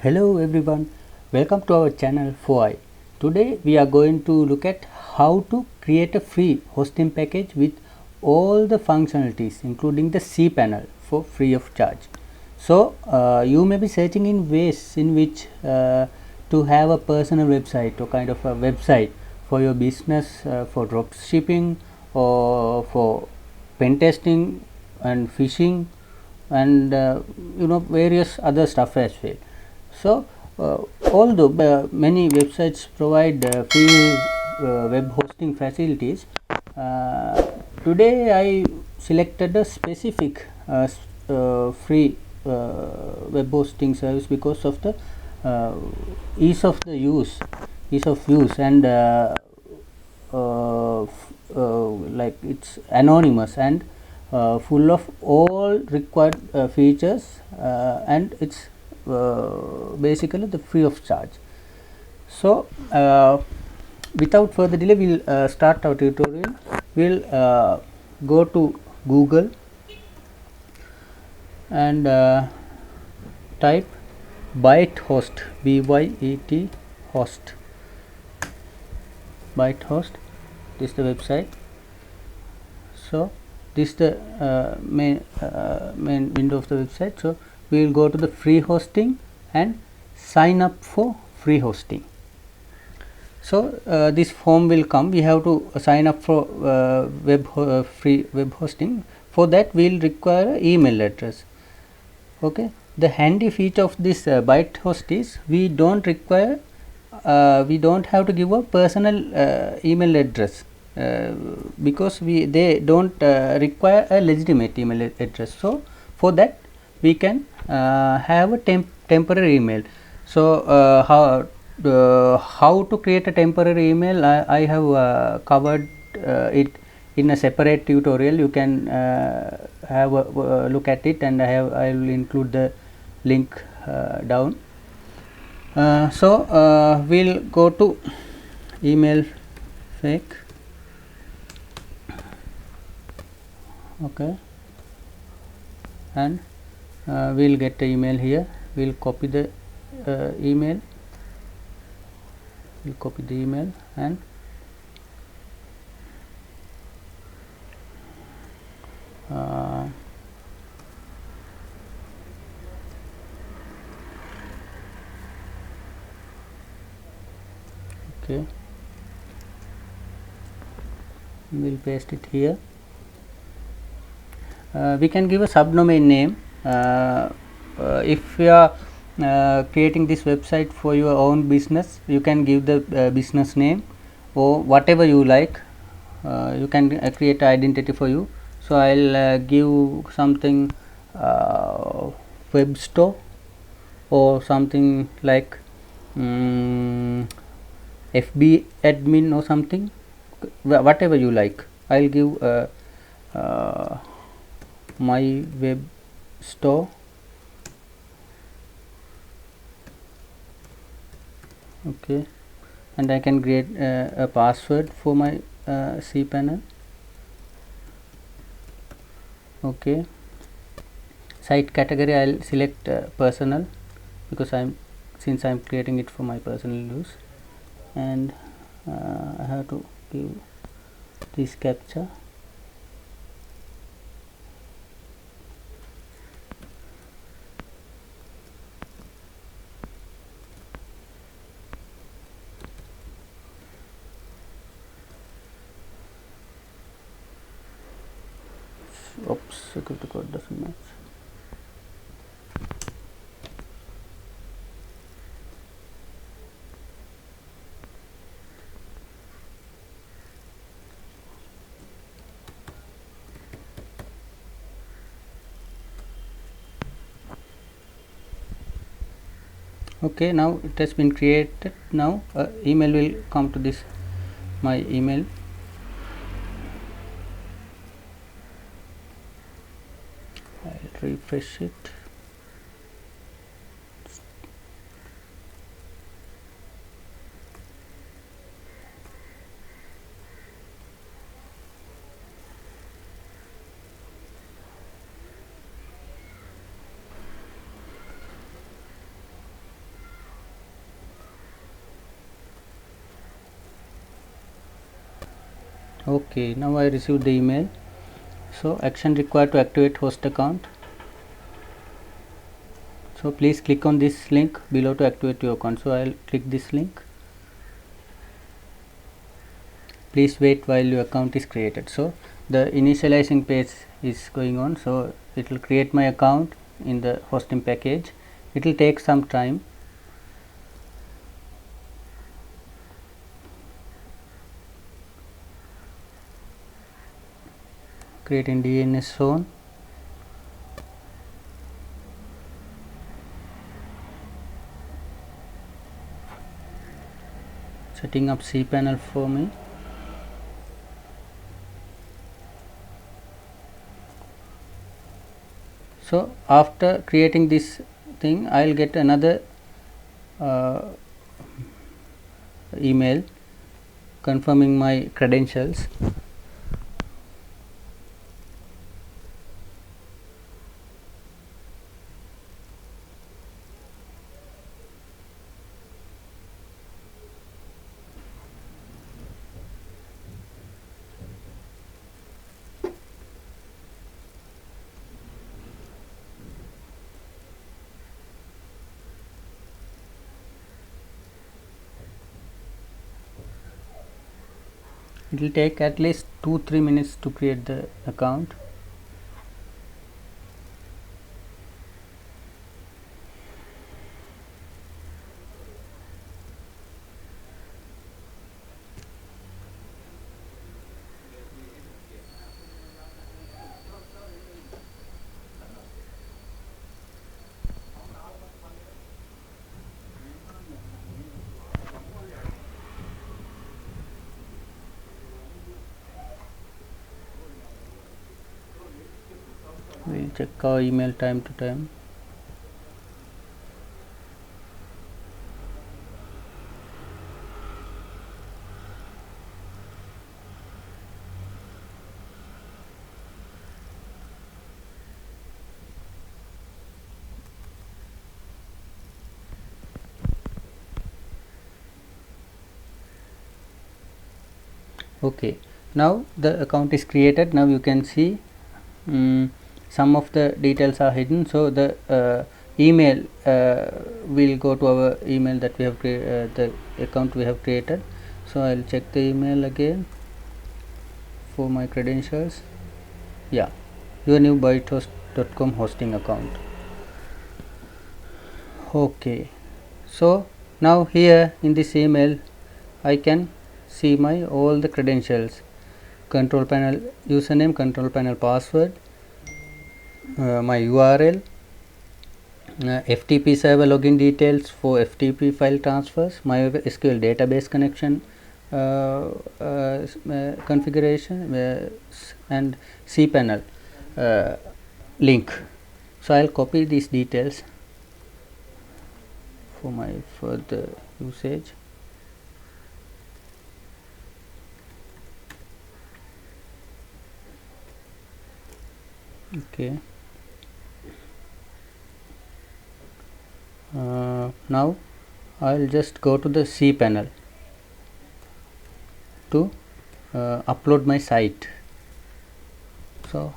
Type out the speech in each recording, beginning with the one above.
Hello everyone, welcome to our channel FOI. Today we are going to look at how to create a free hosting package with all the functionalities including the cPanel for free of charge. So you may be searching in ways in which to have a personal website or kind of a website for your business, for drop shipping or for pen testing and phishing and various other stuff as well. So although many websites provide free web hosting facilities, uh, today I selected a specific free web hosting service because of the uh, ease of the ease of use, and like it's anonymous and full of all required features, and it's basically the free of charge. So without further delay, we'll start our tutorial. We'll go to Google and type ByteHost, BYET host, ByteHost. This is the website. So this is the main window of the website. So we will go to the free hosting and sign up for free hosting. So this form will come. We have to sign up for free web hosting. For that we will require an email address. Okay, the handy feature of this ByteHost is we don't have to give a personal email address, because they don't require a legitimate email address. So for that we can have a temporary email. So how to create a temporary email, I have covered it in a separate tutorial. You can have a look at it, and I will include the link down. So we'll go to email fake. Okay, and we'll get the email here. We'll copy the email. We'll copy the email and okay, we'll paste it here. We can give a subdomain name. If you are creating this website for your own business, you can give the business name or whatever you like. You can create an identity for you. So I'll give something web store or something like FB admin or something, whatever you like. I'll give my web store. Okay, and I can create a password for my cPanel. Okay, site category I'll select personal, because since I'm creating it for my personal use, and I have to give this captcha. Oops, security code doesn't match. Okay, now it has been created. Now email will come to this my email. I'll refresh it. Okay, now I received the email. So action required to activate host account. So please click on this link below to activate your account. So I'll click this link. Please wait while your account is created. So the initializing page is going on. So it will create my account in the hosting package. It will take some time. Creating DNS zone. Setting up cPanel for me. So after creating this thing, I'll get another email confirming my credentials. It will take at least 2-3 minutes to create the account. We'll check our email time to time. Okay, now the account is created. Now you can see some of the details are hidden. So the email will go to our email that we have the account we have created. So I'll check the email again for my credentials. Yeah, your new bytehost.com hosting account. Okay, so now here in this email I can see my all the credentials: control panel username, control panel password, my URL, FTP server login details for FTP file transfers, my SQL database connection configuration, and cPanel link. So I'll copy these details for my further usage. Okay, now I'll just go to the cPanel to upload my site. So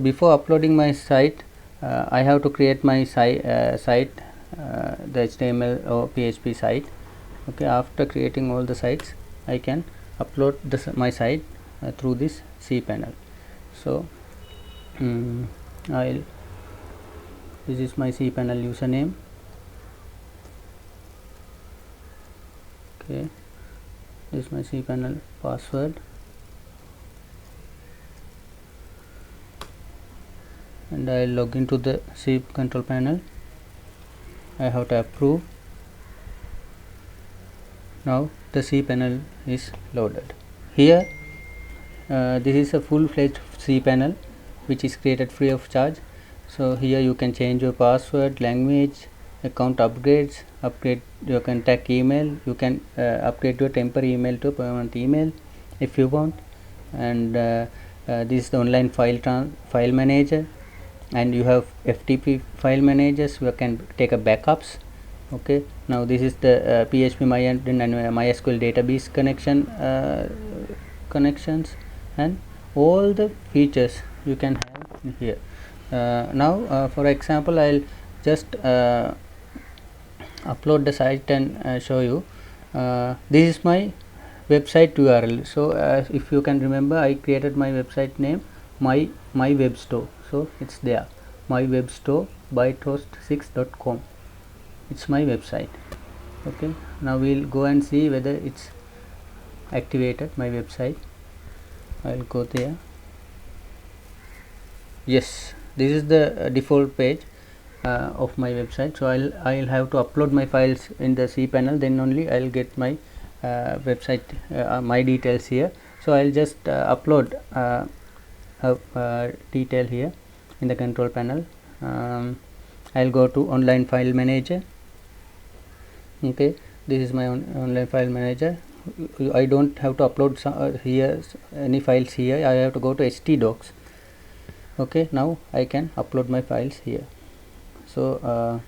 before uploading my site, I have to create my site, the HTML or PHP site. Okay, after creating all the sites, I can upload my site through this cPanel. So this is my cPanel username. Okay, this is my cPanel password, and I log into the C control panel. I have to approve. Now the cPanel is loaded. Here this is a full-fledged cPanel which is created free of charge. So here you can change your password, language, account upgrades, upgrade your contact email. You can upgrade your temporary email to permanent email if you want. And this is the online file manager, and you have FTP file managers. You can take a backups. Okay, now this is the PHP MyAdmin and MySQL database connection connections, and all the features you can have in here. Now for example, I'll just upload the site and show you. This is my website URL. So if you can remember, I created my website name my web store, so it's there, my web store bytehost6.com. it's my website. Okay, now we'll go and see whether it's activated my website. I'll go there. Yes, this is the default page of my website. So I'll have to upload my files in the cPanel, then only I'll get my website my details here. So I'll just upload detail here in the control panel. I'll go to online file manager. Okay, this is my online file manager. I don't have to upload here any files here. I have to go to htdocs. Okay, now I can upload my files here. So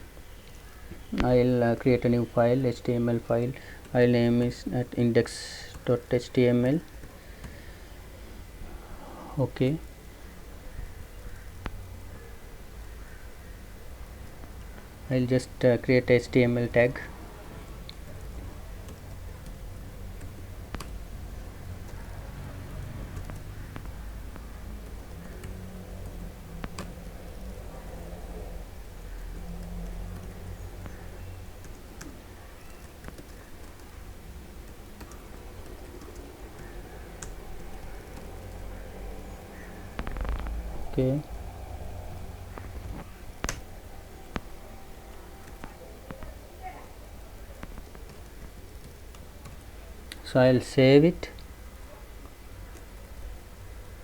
I'll create a new file, HTML file. I'll name is at index.html. Okay, I'll just create a HTML tag. Okay, so I'll save it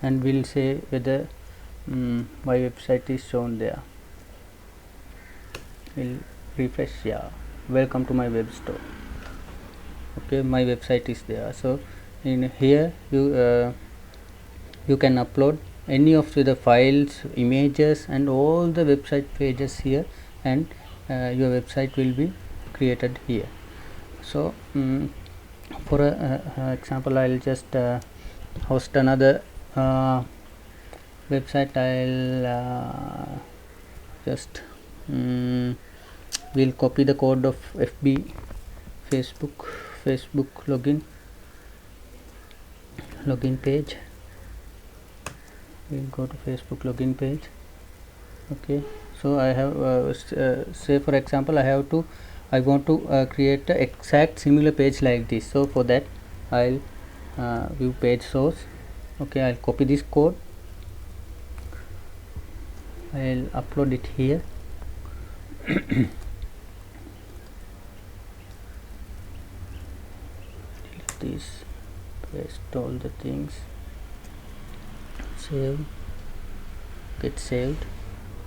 and we'll say whether my website is shown there. We'll refresh. Yeah, welcome to my web store. Okay, my website is there. So in here you can upload any of the files, images, and all the website pages here, and your website will be created here. So for example, I'll just host another website. I'll just we'll copy the code of FB Facebook login page. We'll go to Facebook login page. Okay, so I have say for example, I want to create a exact similar page like this. So for that I'll view page source. Okay, I'll copy this code, I'll upload it here. This, paste all the things, save, get saved.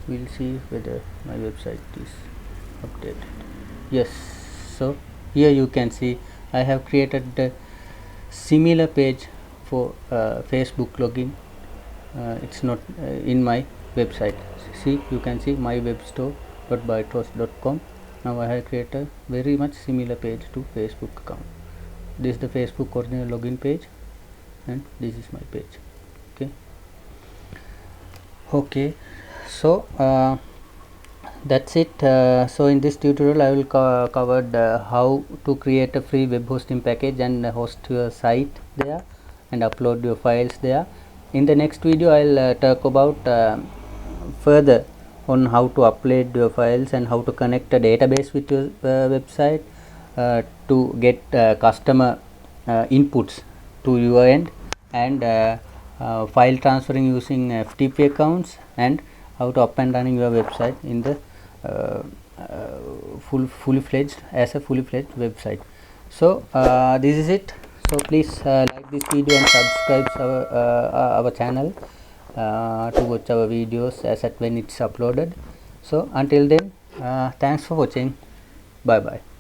We'll see whether my website is updated. Yes, so here you can see I have created the similar page for Facebook login. It's not in my website. See, you can see my web store.bytehost.com. now I have created a very much similar page to Facebook account. This is the Facebook original login page and this is my page. Okay, so that's it. So in this tutorial I will cover how to create a free web hosting package and host your site there and upload your files there. In the next video I'll talk about further on how to upload your files and how to connect a database with your website to get customer inputs to your end, and file transferring using FTP accounts, and how to up and running your website in the fully fledged website. So this is it. So please like this video and subscribe our channel to watch our videos as at when it's uploaded. So until then, thanks for watching. Bye bye.